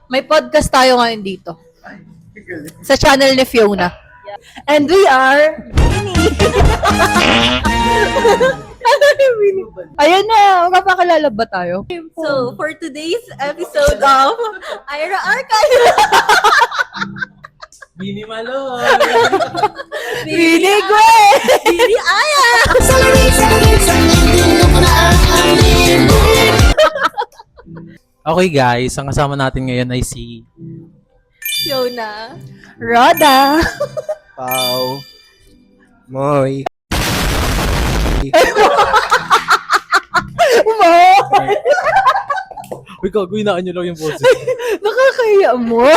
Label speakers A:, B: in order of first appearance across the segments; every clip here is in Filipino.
A: May podcast tayo ngayon dito. Sa channel ni Fiona. And we are... Ayan na, magpapakilala ba tayo?
B: So, for today's episode of Ira Archive,
C: Bini Malon!
A: Bini Gwen!
B: Bini Aya!
C: Okay guys, ang kasama natin ngayon ay si...
B: Fiona.
A: Roda!
D: Pau. Moy.
A: Mo!
C: Uy, gagawinaan nyo lang yung boses.
A: Nakakaya mo.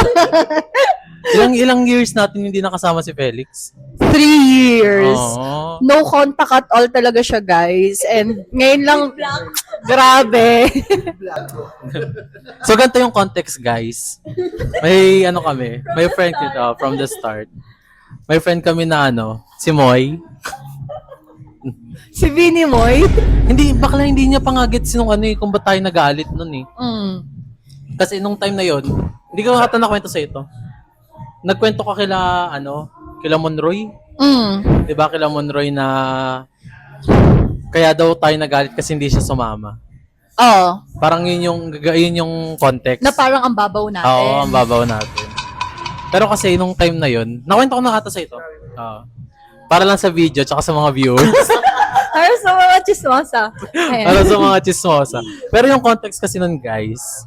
C: ilang years natin hindi nakasama si Felix?
A: 3 years.
C: Oo.
A: No contact at all talaga siya, guys. And ngayon lang, grabe.
C: So, ganito yung context, guys. May ano kami, may friend kita from the start. May friend kami na si Moy.
A: Si Vinnie Moy.
C: Bakla hindi niya pa nga gets nung kung ba't tayo nag-aalit nun eh. Kasi nung time na yon, hindi ko hata nakwento sa ito. Nagkwento ka kila Monroy. Diba kila Monroy na kaya daw tayo nagalit kasi hindi siya sumama.
A: Oo.
C: Parang yun yung context.
A: Na parang ang babaw natin.
C: Oo, ang babaw natin. Pero kasi nung time na yun, nakwento ko na ata sa ito. Para lang sa video tsaka sa mga viewers.
A: Para sa mga chismosa. Ayan.
C: Para sa mga chismosa. Pero yung context kasi nun, guys,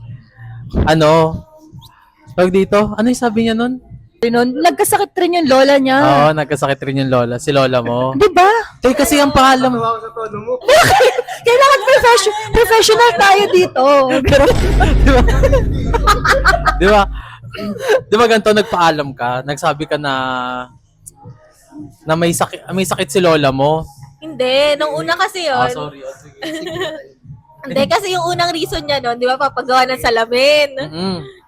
C: tawag dito, ano yung sabi niya nun?
A: Noon, nagkasakit rin yung lola niya.
C: Oo, nagkasakit rin yung lola. Si lola mo.
A: Diba?
C: Kasi ang pangalan mo.
A: Kailangan professional tayo dito. Pero,
C: Di ba? Di ba ganito, nagpaalam ka? Nagsabi ka na may sakit si lola mo.
B: Hindi, nung una kasi yun.
C: Sorry. Sige.
B: Hindi, kasi yung unang reason niya nun, di ba, papagawa ng salamin.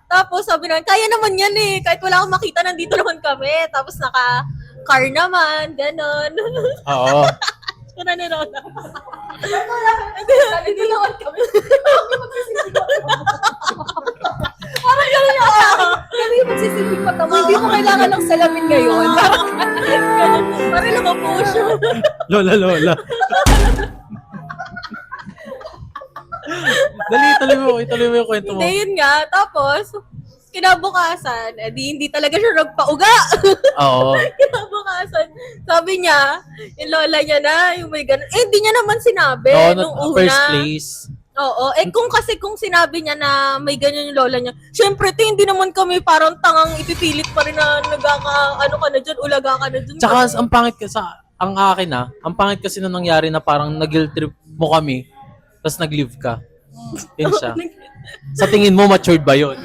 B: Tapos sabi naman, kaya naman yan eh. Kahit wala akong makita, nandito naman kami. Tapos naka-car naman, ganon.
C: Oo.
B: Kung nanonood. Nandito naman kami.
A: parang gano'n yung kami yung magsisipig mata mo. Hindi mo kailangan ng salamin ngayon.
B: Parang nakapush.
C: Lola. Dali, ituloy mo yung kwento mo.
B: Hindi, yun nga. Tapos, kinabukasan, hindi talaga siya nagpauga.
C: Oo.
B: Kinabukasan, sabi niya, yung lola niya na, yung may ganun. Hindi niya naman sinabi nung una.
C: First place.
B: Oo. Kung sinabi niya na may ganyan yung lola niya, syempre, hindi naman kami parang tangang ipipilit pa rin na ulaga ka na dyan.
C: Tsaka, ang pangit ang akin ang pangit kasi na nangyari na parang nag-guilt trip mo kami, tapos nag-leave ka. Yun siya. Sa tingin mo, matured ba yun?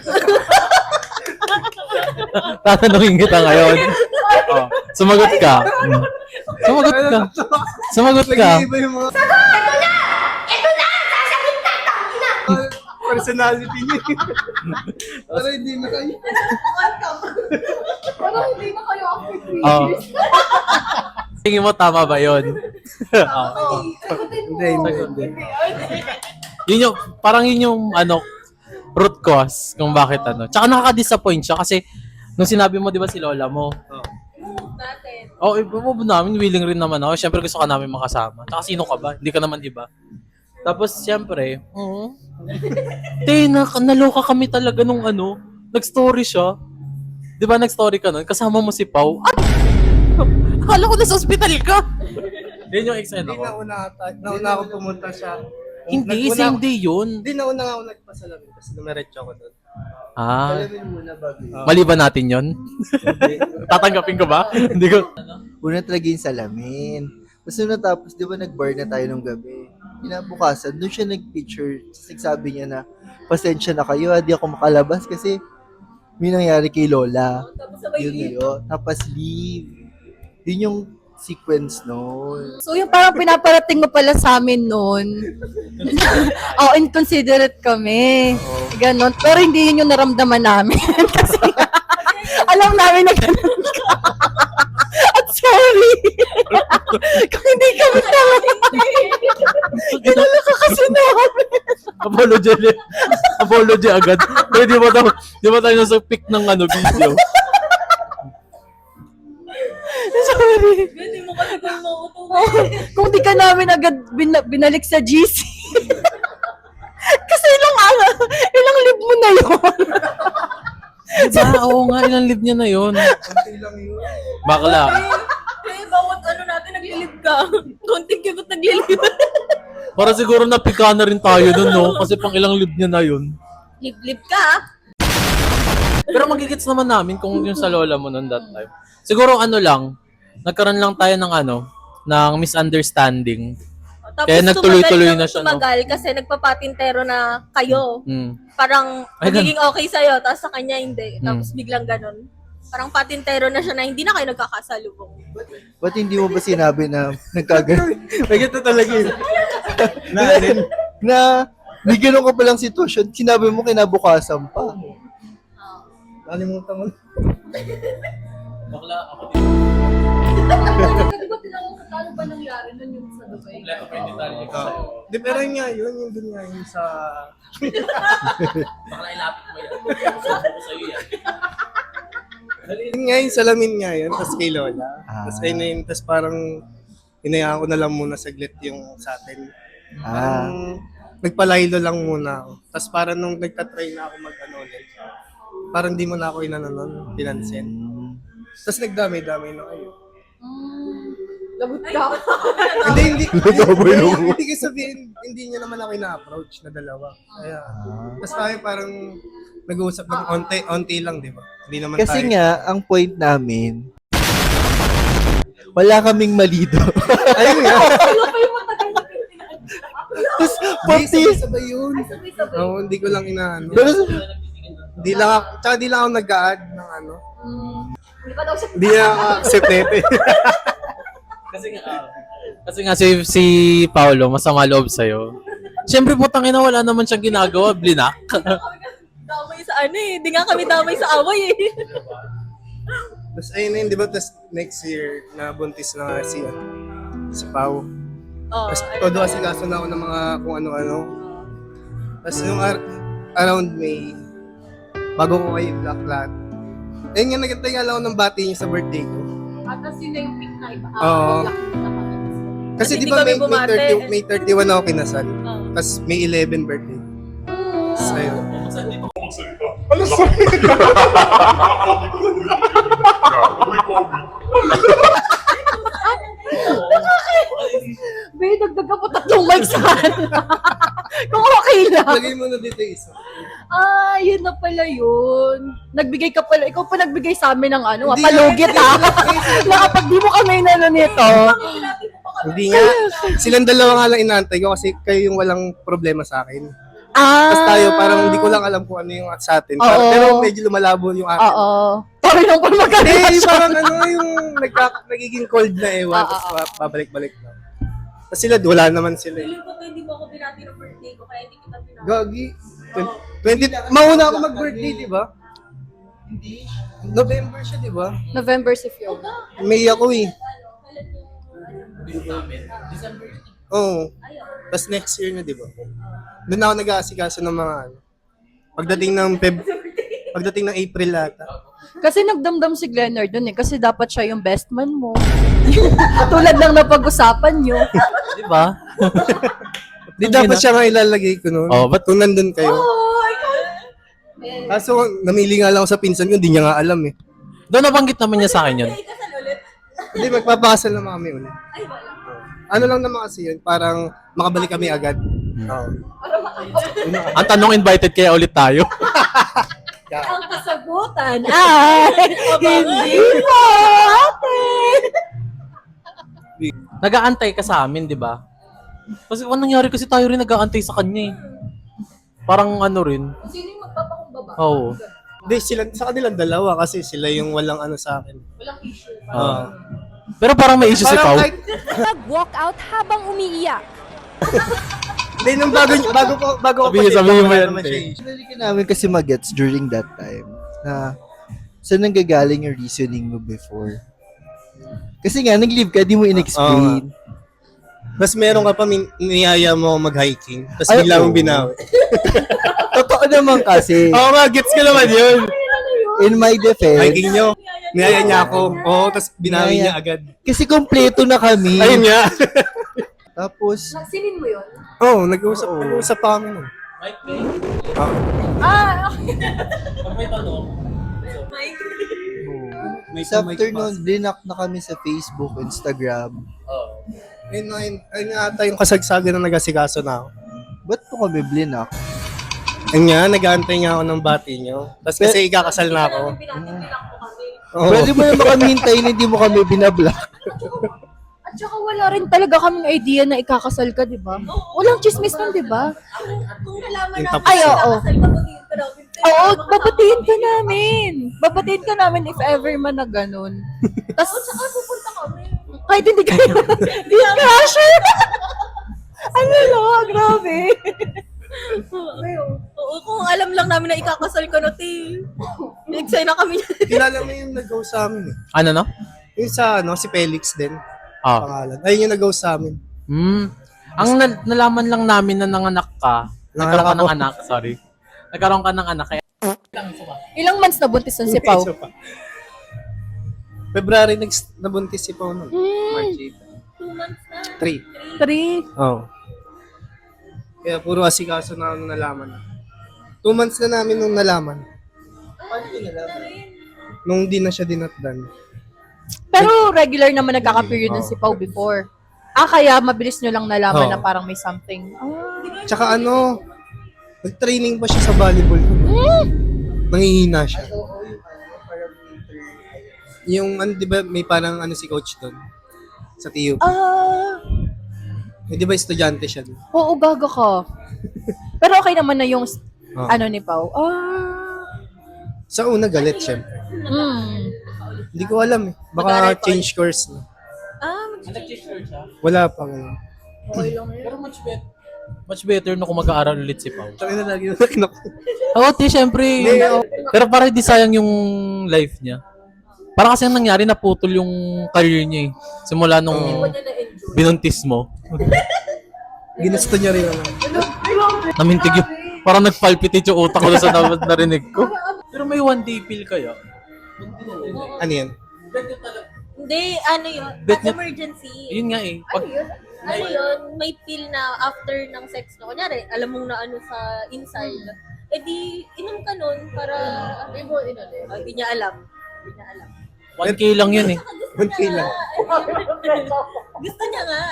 C: Tatanungin kita ngayon. Sumagot ka. Sumagot ka.
D: Personality niya. Pero hindi na kayo.
A: Parang hindi na kayo after 3
C: Oo.
A: years.
C: Tingin mo, tama ba yun?
D: Hindi.
C: Yun yung root cause kung bakit Tsaka nakaka-disappoint siya kasi nung sinabi mo, di ba si lola mo?
B: natin.
C: Iba namin, willing rin naman ako. Siyempre gusto ka namin makasama. Tsaka sino ka ba? Hindi ka naman iba. Tapos siyempre, naloka kami talaga nung nag-story siya. Di ba nag-story ka nun? Kasama mo si Pau. Akala ko nasa ospital ka. Yun yung eksena ko.
D: Nauna ako pumunta siya.
C: Hindi, same day yun.
D: Hindi, nauna nga ako nagpasalamin kasi numeretso ako doon. Salamin muna bago.
C: Mali ba natin yun? Tatanggapin ko ba? Hindi ko.
D: Una talaga yung salamin. Tapos nung natapos, di ba nag-bar na tayo nung gabi? Kinabukasan, doon siya nag-picture. Sabi niya na, pasensya na kayo, hindi ako makalabas kasi may nangyari kay Lola.
B: Tapos sabay
D: Yun na yun. Tapos leave. Yun yung sequence noon.
A: So yung parang pinaparating mo pala sa amin noon. Inconsiderate kami. Ganon. Pero hindi yun yung naramdaman namin. Kasi alam namin na ganon ka. At sorry. Kung hindi kami naman. Ginala ka kasi namin.
C: Apology. Apology agad. Pero di ba tayo nasa pick ng video?
A: Sorry.
B: Hindi mo kasi kung mauto.
A: Kung di ka namin agad binalik sa GC. Kasi ilang live mo na yun.
C: Diba? Oo nga, ilang live niya na yun. Bakla.
B: Bawat natin naglilib ka. Konting kibot naglilib.
C: Para siguro napika na rin tayo dun, no? Kasi pang ilang live niya na yun.
B: Lib-lib ka.
C: Pero magigits naman namin kung yung sa lola mo noon that time. Siguro nagkaroon lang tayo ng misunderstanding.
B: Tapos
C: Kaya nagtuloy-tuloy na siya, no?
B: Tumagal kasi nagpapatintero na kayo. Parang
C: Ay,
B: magiging okay sa'yo, tapos sa kanya hindi. Tapos biglang ganun. Parang patintero na siya na hindi na kayo nagkakasalubong.
D: Ba't hindi mo ba sinabi na nagkagano?
C: Nagito talaga yun.
D: na may ganun ka palang sitwasyon, sinabi mo kinabukasan pa. Nalimutan mo.
C: Bakla, ako din.
A: Di ba tinanong ka paano ba nangyari nun yung sa Dubai?
C: Kompleto pa yung detalye ko sa'yo.
E: Di, pero yun nga yun, yung dun nga yun sa...
C: Bakla, ilapit mo yan. Sabi ko sa'yo yan.
E: Yun nga yung salamin nga yun, tapos kay Lola. Tapos ayun na yun, tapos parang inayaan ko na lang muna saglit yung sa atin. Parang nagpalaylo lang muna ako. Tapos parang nung nagtatry na ako ulit, parang di mo na ako inanon, pinansin. Tapos nagdami-dami na kayo.
A: Lagot ka.
E: Hindi ko sabihin, hindi niya naman ako ina-approach na dalawa. Kaya, tapos tayo parang nag-uusap ng onti lang, di ba? Hindi naman
D: Kasi
E: tayo.
D: nga, ang point namin, wala kaming malido.
E: Ayun nga.
D: Tapos,
E: Hindi,
D: pati,
E: sabay yun. Oo, hindi ko lang inaano.
D: pero,
E: Di lang ako nag-a-add ng ano.
B: Hindi pa daw siya.
E: Hindi na ako accept nito.
C: Kasi nga si Paolo, masama loob sa'yo. Siyempre, putangin na wala naman siyang ginagawa, blinak.
B: Damay sa Hindi nga kami damay sa away eh.
E: Tapos ayun na yun, di ba? Tapos next year, nabuntis na nga si Pao. Tapos todo asikaso na ako ng mga kung ano-ano. Tapos yung around May, bago ko kayo black lahat. Ayun nga, nagkantay nga lang ako ng bati niya sa birthday ko.
A: At tas yun na yung pick na iba.
E: Oo. Kasi
B: Hindi
E: di ba
B: kami bumate.
E: May 31 ako kinasal. Tapos May 11 birthday. Tapos ayun.
A: Be, dagdag ka pa 3 mic saan. Kung okay lang.
E: Lagay mo na dito isa.
A: Yun na pala yun. Nagbigay ka pala. Ikaw pa nagbigay sa amin ng
E: Hindi
A: palugit
E: nga.
A: na kapag di mo kami nito.
E: Hindi nga. Silang dalawa nga lang inaantay ko kasi kayo yung walang problema sa akin. Tapos tayo, parang hindi ko lang alam kung ano yung sa atin.
A: Oo.
E: Pero medyo lumalabo yung atin.
A: Oo. Sorry lang pa
E: Hindi,
A: magkakasya.
E: parang yung nagiging cold na ewan. Tapos babalik-balik na. Tapos sila, wala naman sila.
B: Feeling ko hindi mo ako binati ng birthday ko, kaya hindi kita binati.
E: Gagi. 20, mauna ako mag-birthday, di ba? Hindi. November siya, di ba?
A: November si Fiona.
E: May ako eh. Oo. Tapos next year na, di ba? Doon ako nag-aasikaso ng mga ano. Pagdating ng April ata.
A: Kasi nagdamdam si Glenard dun kasi dapat siya yung best man mo. Tulad lang na pag-usapan nyo.
C: Di ba?
E: Di dapat siya nga ilalagay ko noon.
C: Oh, ba't-
E: Kung nandun kayo. Kaso namili nga lang ako sa pinsan ko, hindi niya nga alam eh.
C: Doon nabanggit naman niya sa akin yun.
B: Kasal ulit.
E: Hindi, magpapakasal naman kami ulit.
B: Ay, wala.
E: Ano lang naman kasi yun, parang makabalik kami agad. Oo.
C: Ang tanong, invited kaya ulit tayo.
B: Ang kasagutan ay hindi po ate.
C: Nag-aantay ka sa amin, di ba? Kasi kung nangyari kasi tayo rin nag-aantay sa kanya eh. Parang ano rin.
A: Sino yung magpapakumbaba?
C: Oo.
E: Hindi, sila, sa kanilang dalawa kasi sila yung walang ano sa akin.
A: Walang issue.
C: Pero parang may issue si Pao.
E: kahit,
F: Nag-walk out habang umiiyak.
E: hindi, nung bago ko
C: Sabihin mo yan,
E: naman
C: eh.
E: siya eh.
D: Hindi ka namin kasi magets during that time na saan nanggagaling yung reasoning mo before. Kasi nga, nag-leave ka, di mo in-explain.
E: Tapos meron ka pa niyaya mo mag-hiking. Tapos
D: Ay,
E: bigla mong
D: oo.
E: binawi.
D: Totoo naman kasi,
E: Oo nga, gets ko naman yun.
D: in my defense,
E: Hiking nyo. Niyaya niya ako. Oo, tapos binawi niya agad.
D: kasi kompleto na kami.
E: Ayun nga.
D: Tapos,
A: Sinin mo yun?
E: Oo, nag-uusap pa kami nun.
C: Mike, Bay, pag may tanong,
D: sa afternoon, blinak na kami sa Facebook, Instagram.
E: Ayun ata yung kasagsagan na nag-asikaso na ako.
D: Ba't po kami blinak?
E: Ayun nga, nag-aantay nga ako ng bati nyo. Tapos kasi ikakasal na ako. Oo.
D: Pwede mo naman kami hintayin, hindi mo kami binablock.
A: At saka wala rin talaga kaming idea na ikakasal ka, di ba? Walang chismis nun, di ba?
B: Kung nalaman
E: Yung
B: namin,
E: tapos
A: Ay, oo.
B: babatiin ka namin.
A: Oo, babatiin ka namin. Babatiin ka namin if ever man na ganun. Tapos,
B: Saka pupunta kami.
A: kahit hindi kayo, di crasher. Ano no, grabe.
B: Oo, kung alam lang namin na ikakasal ka na, te. Excited na kami.
E: Kilala mo yung nag-go sa amin eh.
C: ano no?
E: Yung sa si Felix din.
C: Ah.
E: Pangalan. Ayun yung nag-go sa amin.
C: Ang nalaman lang namin na nanganak ka, nagkaroon ka ng anak, sorry. Nagkaroon ka ng anak, kaya
A: Ilang months na buntis nun si Pau?
E: Isa pa. February nabuntis si Pao nun. March
B: 2 months na.
E: 8. 3.
A: 3.
E: Oo. Kaya puro asikaso na nung nalaman. 2 months na namin nung nalaman. Nung di na siya dinatdan.
A: Pero regular naman nagkaka-period nun si Pau before. Kaya mabilis nyo lang nalaman
E: Oo.
A: na parang may something.
E: Tsaka nag-training pa siya sa volleyball. Nangihina siya. Yung, di ba, may parang si coach doon? Sa TUP. Di ba, estudyante siya doon?
A: Oo, gaga ka. Pero okay naman na yung
E: Oo.
A: ni Pau.
E: Sa una, galit, syempre. Hindi ko alam eh.
B: Mag-aaral
E: Baka
B: pa
E: change course na.
C: nag-teacher siya.
E: Wala pa ngayon.
C: Pero much better na kung mag-aaral ulit si Pao.
E: Tsaka na lagi na nakinak.
C: Oo, syempre. Pero parang di sayang yung life niya. Parang kasi ang nangyari, naputol yung career niya eh. Simula nung binuntis mo.
E: Ginusto niya rin naman.
C: Namintig yung, parang nagpalpitate yung utak ko sa narinig ko. Pero may one day pill kaya.
E: Ano yan?
B: Hindi, ano yun?
C: Bet niya-
B: Emergency.
C: Yun nga eh. Pag,
B: Ano yun? May pill na after ng sex no. Kunyari, alam mong na ano sa inside. Eh di, inom ka nun para... Hindi niya alam.
C: 1K lang yun eh.
E: Kunti lang.
B: Gusto niya nga.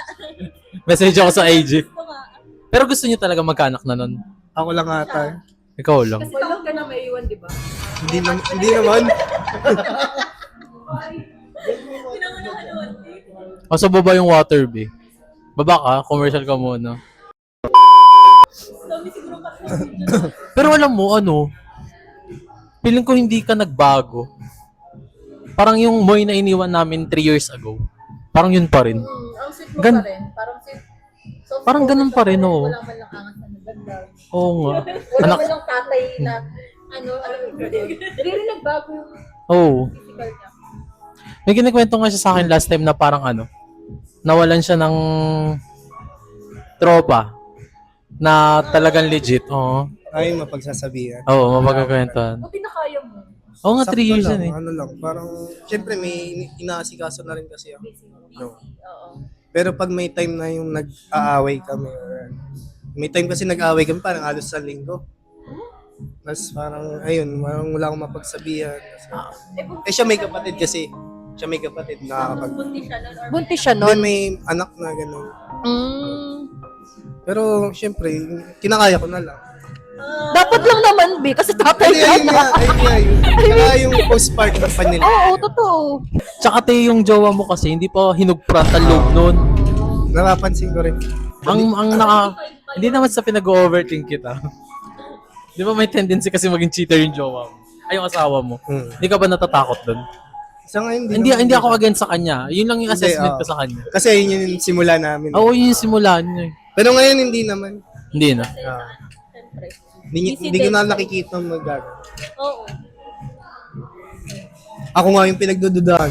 C: Message ako sa IG.
B: Gusto nga.
C: Pero gusto niyo talaga magkaanak na nun.
E: Ako lang ata.
C: Ikaw lang.
A: Wala ka na may iwan, di ba?
E: Hindi naman.
C: O sa baba yung water, be. Baba ka, commercial ka muna. Pero alam mo, feeling ko hindi ka nagbago. Parang yung Moy na iniwan namin 3 years ago. Parang yun pa rin.
A: Ang sweet mo
C: Gan-
A: pa rin. Parang sweet. So,
C: Parang ganun pa rin, oo.
A: Wala man lang angas na naganda.
C: Oo nga.
A: Wala
C: Anak,
A: man lang tatay na, hindi rin nagbago yung
C: oo.
A: physical niya.
C: May kinikwento nga siya sa akin last time na parang nawalan siya ng tropa na talagang legit. Oo.
E: Ay, mapagsasabihan.
C: Oo, mapagkakwentuhan.
A: Buti na kaya mo.
C: Oo nga, 3
E: Sakto
C: years
E: lang,
C: yan eh.
E: Ano lang, parang, syempre may inaasikaso na rin kasi ako. No.
A: Oo.
E: Pero pag may time na yung nag-aaway kami, or, may time kasi nag-aaway kami, parang halos sa linggo. Tapos parang, ayun, parang wala akong mapagsabihan. Kasi, siya may kapatid kasi. Siya may kapatid na kapag...
A: Buntis siya
E: Then
A: nun.
E: may anak na gano'n.
A: Mm.
E: Pero, syempre, kinakaya ko na lang.
A: Dapat lang naman, B, kasi tatay
E: Hindi,
A: ka
E: ayun
A: na.
E: nga, ayun nga yun. Kaya yung postpartum pa nila.
A: Oo, totoo.
C: Tsaka te, yung jowa mo kasi, hindi pa hinugprantal loob nun.
E: Napapansin ko rin.
C: Hindi naman sa pinag-overthink kita. Di ba may tendency kasi maging cheater yung jowa mo? Ay, yung asawa mo. Hindi ka ba natatakot dun?
E: Sa ngayon,
C: Hindi ako against sa kanya. Yun lang yung
E: Hindi,
C: assessment
E: oo.
C: ko sa kanya.
E: Kasi yun yung simula namin.
C: Oo, yun yung simula niya eh.
E: Pero ngayon, hindi naman.
C: Hindi na.
E: Hindi ko na nakikita mag-gagawin.
B: Oo.
E: Ako nga yung pinagdududahan.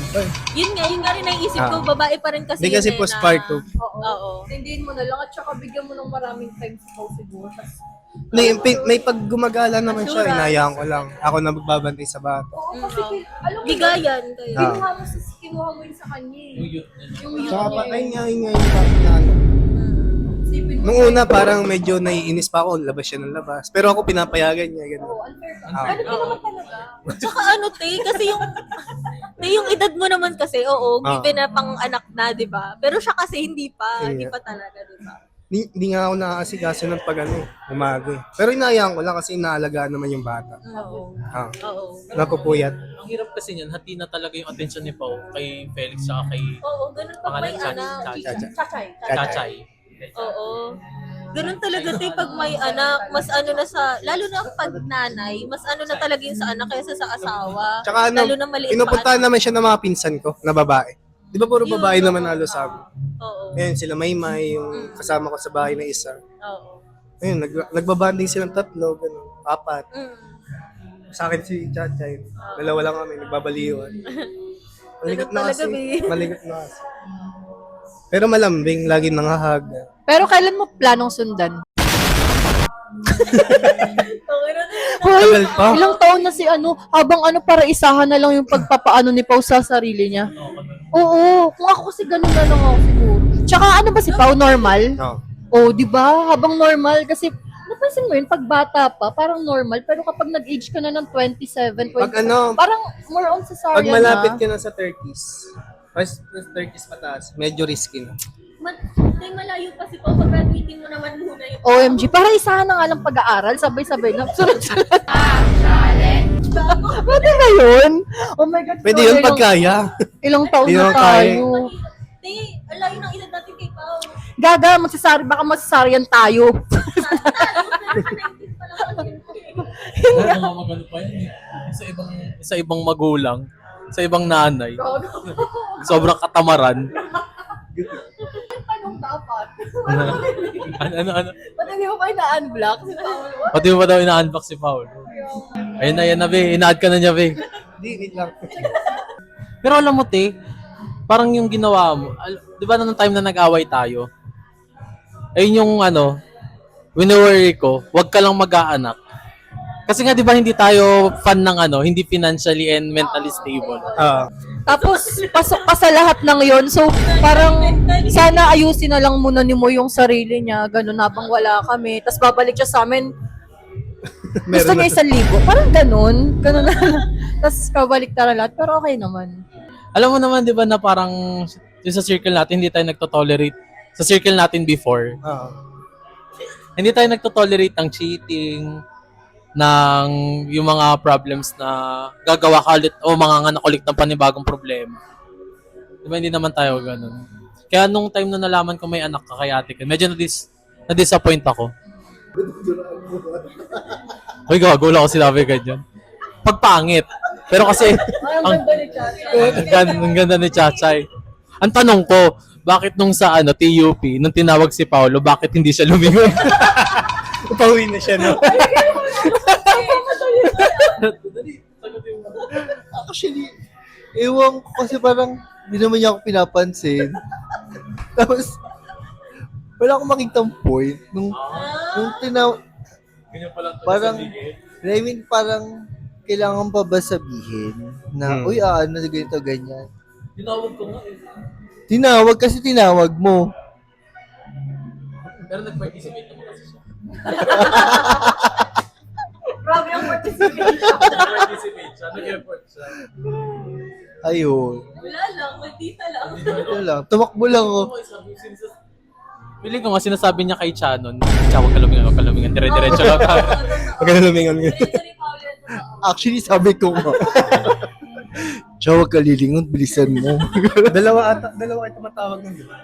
B: Yun nga rin naisip ko, babae pa rin kasi
E: Hindi kasi
B: yun eh,
E: postpartum.
B: Oo.
A: intindihin mo na lang at saka bigyan mo ng maraming time sa Pao siguro. Tas,
E: May pag gumagala naman siya,
B: Assurance.
E: inayaan ko lang. Ako na magbabantay sa bata.
A: oo, kasi alam mo,
B: Bigayan kayo.
E: Ah.
A: kinuha mo yun sa kanya eh.
C: Yung youth na
A: Yung youth
E: Tsaka
A: niya
E: patay
A: eh.
E: nga yung ano.
A: Isipin mo,
E: Nung una, parang medyo naiinis pa ako, labas siya ng labas. Pero ako pinapayagan niya, gano'n.
A: oh, unfair ka.
E: Ah.
A: Ganun ka naman talaga.
B: Tsaka ano, te, kasi yung edad mo naman kasi, oo,
E: Ah.
B: given na pang anak na, di ba? Pero siya kasi hindi pa talaga, di ba?
E: Hindi nga ako nakakasikaso ng pag umaga eh. Pero inayaan ko lang kasi inaalagaan naman yung bata.
B: Oo.
E: Ah,
B: Oo.
E: napupuyat.
C: Ang hirap kasi niyan, hati na talaga yung attention ni Pao kay Felix saka kay
B: Oo, ganun pag may
C: Pangalan,
B: anak.
A: Chachay.
C: Chachay.
B: Oo. Ganun talaga, te, pag may anak, mas ano na sa, lalo na pag nanay, mas ano na talaga yung sa anak kaysa sa asawa.
E: Tsaka ano,
B: Lalo na maliit pa
E: pinupuntahan naman siya ng mga pinsan ko na babae. Di ba puro babae
B: Yun,
E: naman
B: oo.
E: halos sa amin?
B: Oo.
E: Ngayon sila Maymay, yung kasama ko sa bahay na isa.
B: Oo.
E: Ayun, nagbabanding silang tatlo, ganun, apat.
B: Mm.
E: Sa akin si Chachay, dalawa lang kami, nagbabaliwan. Maligot na
B: talaga,
E: kasi.
B: Bi.
E: Maligot na kasi. Pero malambing, lagi nangahag.
A: Pero kailan mo planong sundan?
B: Okay na, te.
E: Tagal pa.
A: Ilang taon na si habang para isahan na lang yung pagpapaano ni Pao sa sarili niya. Oo, kung ako kasi ganun na lang ako siguro. Tsaka ano ba si Pao, normal?
E: No.
A: Oh, di ba? Habang normal kasi napansin mo yun, pag bata pa, parang normal. Pero kapag nag-age ka na ng 27, 26,
E: Pag ano,
A: parang more on cesarean
E: pag malapit
A: na.
E: ka na sa 30s, first 30s pataas, medyo risky na.
B: Tay, malayo pa si Pao. Pag-graduating mo naman muna yung
A: OMG, para isahan na nga lang pag-aaral, sabay-sabay na. Sunod-sunod. Pwede ba yun? Oh my God.
E: Pwede
A: so
E: yun
A: ilang-
E: pag kaya.
A: Ilang taon
E: Di
A: na
E: naman kaya.
A: tayo.
B: Te, alayo ng edad natin kay Pao.
A: Gaga, baka magsasaryan tayo.
C: Ano magano pa yan eh. Sa ibang magulang, sa ibang nanay. Sobrang katamaran.
A: Anong dapat?
C: ano.
A: Ba't hindi mo pa ina-unblock?
C: Pati mo ba daw ina-unbox si Paul? Ayun na, Be. Ina-add ka na niya, Be.
E: Hindi, wait lang.
C: Pero alam mo, te, parang yung ginawa mo, di ba nung time na nag-away tayo, ayun yung wini-worry ko, wag ka lang mag-aanak. Kasi nga, di ba hindi tayo fan ng hindi financially and mentally stable.
A: Tapos, pasok pa sa lahat ng yon. So, parang sana ayusin na lang muna ni Mo yung sarili niya. Ganun habang wala kami. Tapos babalik siya sa amin. Gusto niya 1,000. Parang ganun. Ganun na. Tapos kabalik tara lahat. Pero okay naman.
C: Alam mo naman, di ba, na parang yung sa circle natin, hindi tayo nagtotolerate. Sa circle natin before, hindi tayo nagtotolerate ng cheating, ng yung mga problems na gagawa ka ulit o mga anak ulit ng panibagong problema. Diba, hindi naman tayo ganun. Kaya nung time na nalaman ko may anak ka kay ate ko, medyo na-disappoint ako. Uy, gago lang ako sinabi ganyan. Pagpangit. Pero kasi, ang ganda ni Chachay. Ang tanong ko, bakit nung sa TUP, nung tinawag si Paolo, bakit hindi siya lumingon?
E: Pauwi na siya, no?
D: Actually, ewan ko kasi parang hindi naman niya ako pinapansin. Tapos, wala akong makitang point. Nung parang, I mean, parang kailangan pa ba sabihin na, uy, ganito, ganyan.
C: Tinawag ko nga eh.
D: Tinawag kasi tinawag mo.
C: Pero nag-participate naman kasi siya.
A: Grabe ang participation.
C: Nag-participate siya, nag-effort siya.
D: Ayun.
B: Wala lang, magtita lang.
D: Ito lang. Tumakbo lang ako.
C: Piling ko nga sinasabi niya kay Chanon, huwag ka lumingan, dire-diretso lang.
E: Huwag ka na lumingon.
D: Actually, sabi ko nga. Huwag ka lilingon, bilisan mo.
E: dalawa kayo tumatawag nun, di ba?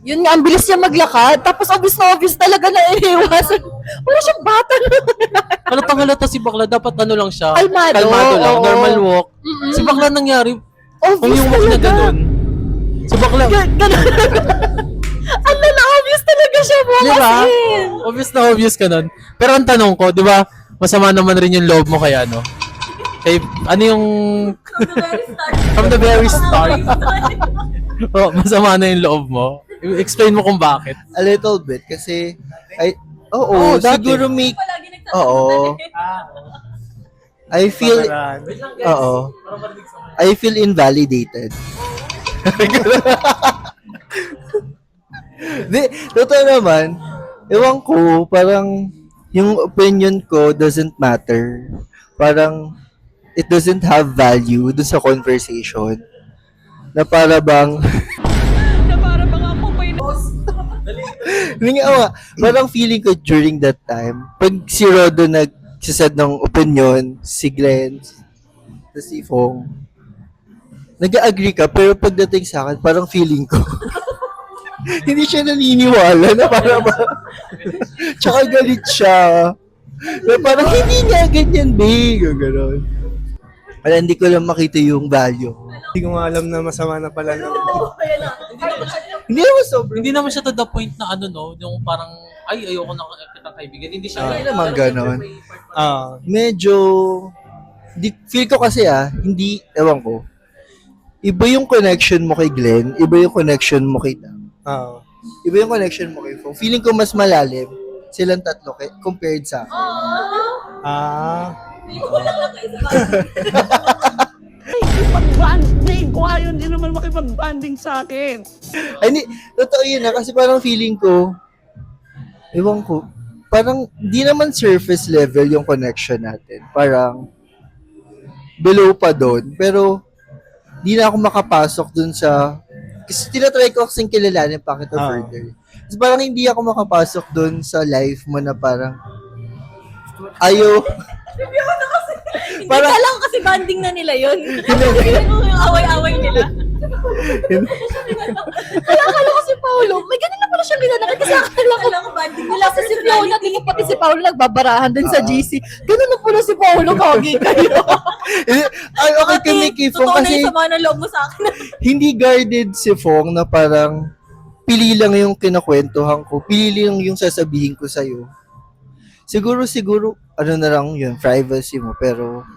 A: Yun nga, ang bilis niya maglakad. Tapos obvious talaga na iniiwasan. Wala siyang bata.
C: Halatang halata si Bakla, dapat lang siya.
A: Kalmado,
C: lang,
A: oo.
C: normal walk. Si Bakla nangyari, kung
A: Obvious
C: yung walk na
A: talaga.
C: ganun, si Bakla,
A: Ganun. Ano na, obvious talaga siya mo.
C: di ba? Obvious ka nun. Pero ang tanong ko, di ba, masama naman rin yung loob mo kay kay, yung,
B: From the very start.
C: from the very start, oh, masama na yung loob mo. Explain mo kung bakit.
D: A little bit kasi
C: Oh, dati.
D: siguro may
B: Palagi
D: oo. I feel
E: Parang,
D: oo. I feel invalidated. Di, totoo naman, ewan ko, parang yung opinion ko doesn't matter. Parang it doesn't have value dun sa conversation. Na para bang Hindi nga, parang feeling ko during that time, pag si Rodo nagsasad ng opinion, si Glenn, si Fong, nag-agree ka, pero pagdating sa akin, parang feeling ko, hindi siya naniniwala na parang tsaka galit siya. Na parang hindi nga ganyan, babe. Gano'n. Parang hindi ko lang makita yung value.
E: hindi ko nga alam na masama na pala.
D: Hindi naman sobrang.
C: Hindi naman siya to the point na ano no, yung parang, ay, ayoko na kitang kaibigan. Hindi siya.
D: Hindi naman ganon.
E: Medyo,
D: Feel ko kasi hindi, ewan ko. Iba yung connection mo kay Glenn, iba yung connection mo kay Tam. Iba yung connection mo kay Fong. Feeling ko mas malalim silang tatlo compared sa akin.
G: Pag-banding ko, ayaw din naman makipag-banding sa akin.
D: Ay, hindi, totoo yun kasi parang feeling ko, ewan ko, parang di naman surface level yung connection natin. Parang, below pa doon. Pero, di na ako makapasok doon sa, kasi tinatry ko kasing kilalanin pa kita further. Kasi parang hindi ako makapasok doon sa life mo na parang, ayaw,
B: Hindi ka lang kasi banding na nila yun. Yung away-away nila.
A: Kaya akala ko si Paolo, may ganun na pala siyang ginanakit kasi akala ko
B: banding
A: wala sa si Flo, natingin pati si Paolo nagbabarahan din sa GC. Ganun na pala si Paolo, kagi kayo.
D: ay, okay kami kay Fong
B: Totoo na
D: kasi
B: yung sama ng loob mo sa akin.
D: hindi guarded si Fong na parang pili lang yung kinakwentuhan ko, pili lang yung sasabihin ko sa'yo. Siguro, ano na lang yun, privacy mo, pero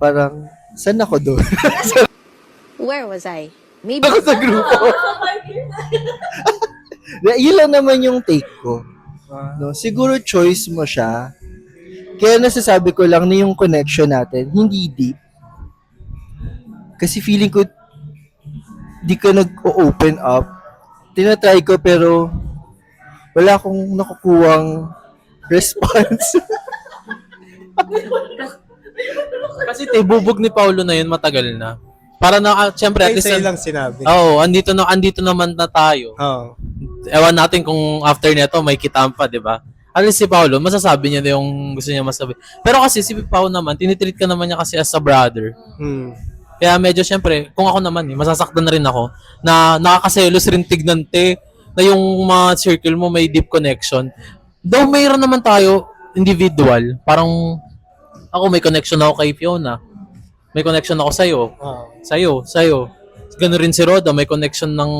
D: parang, saan ako doon?
H: Where was I? Maybe
D: Ako sa grupo. Yun lang naman yung take ko. No, siguro choice mo siya. Kaya nasasabi ko lang na yung connection natin, hindi deep. Kasi feeling ko, di ka nag-open up. Tinatry ko pero wala akong nakukuhang response.
C: Kasi bubog ni Paulo na yun matagal na. Para na, syempre, at
E: ay
C: least,
E: sa'yo lang sinabi.
C: oo, andito naman na tayo. Ewan natin kung after nito may kitaan pa, di ba? At least si Paulo, masasabi niya na yung gusto niya masabi. Pero kasi si Paulo naman, tinitreat ka naman niya kasi as a brother. Kaya medyo syempre, kung ako naman, masasaktan na rin ako na nakakaselos rin tignan na yung mga circle mo may deep connection. Though mayroon naman tayo individual, parang ako may connection ako kay Fiona. May connection ako sa'yo. Ganun rin si Roda, may connection ng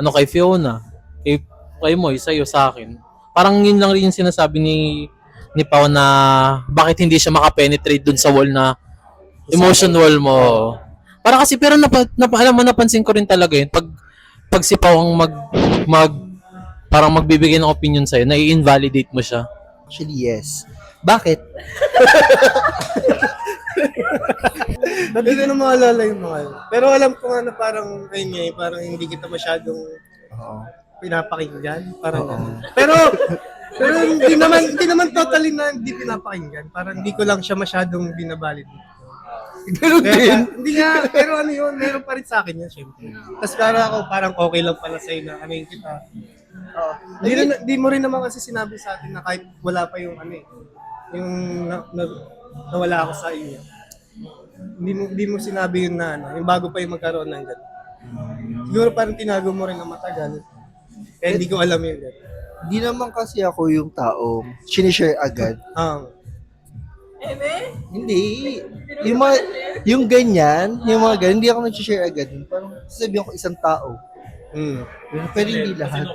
C: kay Fiona. Kay Moy, sa'yo, sa akin. Parang yun lang rin yung sinasabi ni Pao na bakit hindi siya makapenetrate dun sa wall na emotion wall mo. Para kasi, pero alam mo, napansin ko rin talaga yun. Pag si Pao ang parang magbibigay ng opinion sa'yo, na-invalidate mo siya.
D: Actually, yes. Bakit?
E: Hindi ko na maalala yung mga yun. Pero alam ko nga na parang, parang hindi kita masyadong pinapakinggan. Parang Pero hindi naman totally na hindi pinapakinggan. Parang hindi ko lang siya masyadong binabalid.
D: Ganun din.
E: Hindi nga, pero ano yun, meron pa rin sa akin yan, syempre. Tapos parang okay lang pala sa'yo na ano yung kita. Hindi mo rin naman kasi sinabi sa atin na kahit wala pa yung yung nawala ako sa iyo. Hindi mo sinabi yun na yung bago pa yung magkaroon ng ganun. Siguro parang tinago mo rin na matagal. Kaya hindi ko alam yun.
D: Hindi naman kasi ako yung taong sinishare agad. Hindi. Yung ganyan, yung mga ganyan, hindi ako nag-share agad. Parang sasabihin ko isang tao. Pero hindi lahat.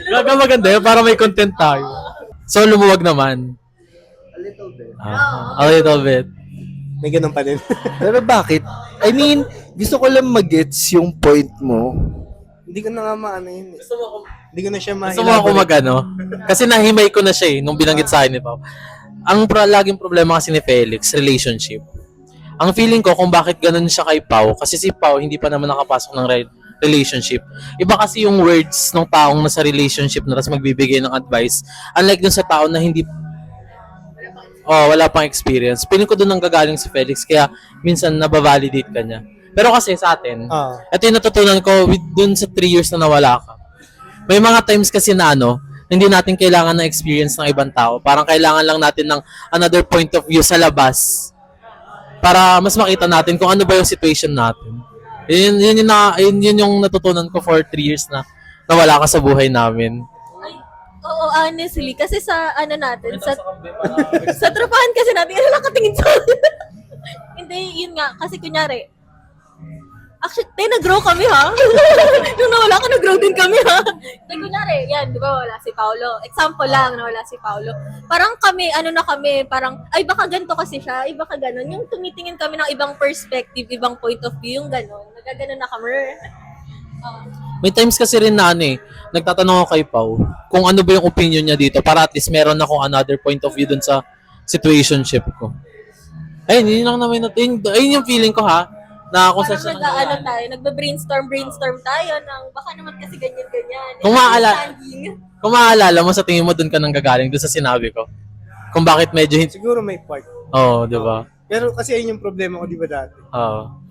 C: Gaga maganda yun, para may content tayo. So, lumuwag naman.
D: A little bit.
C: A little bit.
E: May ganun pa din.
D: Pero bakit? I mean, gusto ko lang mag-gets yung point mo.
E: Hindi ko na nga maano yun. Hindi ko na siya
C: Gusto mo ako mag-ano? Kasi nahimay ko na siya nung binanggit sa akin ni Pao. Ang laging problema kasi ni Felix, relationship. Ang feeling ko kung bakit ganun siya kay Pao, kasi si Pao hindi pa naman nakapasok ng relationship. Iba kasi yung words ng taong nasa relationship na tapos magbibigay ng advice. Unlike dun sa tao na hindi wala pang experience. Feeling ko dun ang gagaling si Felix kaya minsan nabavalidate ka niya. Pero kasi sa atin, ito yung natutunan ko dun sa 3 years na nawala ka. May mga times kasi na hindi natin kailangan ng experience ng ibang tao. Parang kailangan lang natin ng another point of view sa labas para mas makita natin kung ano ba yung situation natin. Yun yung natutunan ko for 3 years na nawala ka sa buhay namin.
B: Oo, honestly. Kasi sa natin, sa tropahan kasi natin, ano lang katingin sa Hindi, yun nga. Kasi kunyari, actually, nag-grow kami ha. Nung nawala ka, nag-grow din kami ha. Kunyari, yan, di ba, wala si Paolo. Example lang, nawala si Paolo. Parang kami, parang, ay baka ganito kasi siya, ay baka ganon. Yung tumitingin kami ng ibang perspective, ibang point of view, yung ganon. Nagaganon na kami.
C: May times kasi rin na nagtatanong ako kay Pao kung ano ba yung opinion niya dito para at least meron akong another point of view dun sa situationship ko. Ayun, yun lang naman natin. Ayun yung feeling ko ha, na kung
B: Parang
C: saan
B: tayo, nagbe-brainstorm tayo ng baka naman kasi ganyan-ganyan.
C: Kung maaalala mo, sa tingin mo dun ka nang gagaling dun sa sinabi ko. Kung bakit medyo hindi.
E: Siguro may part.
C: Oo, di ba?
E: Pero kasi ayun yung problema ko, di ba dati?
C: Oo.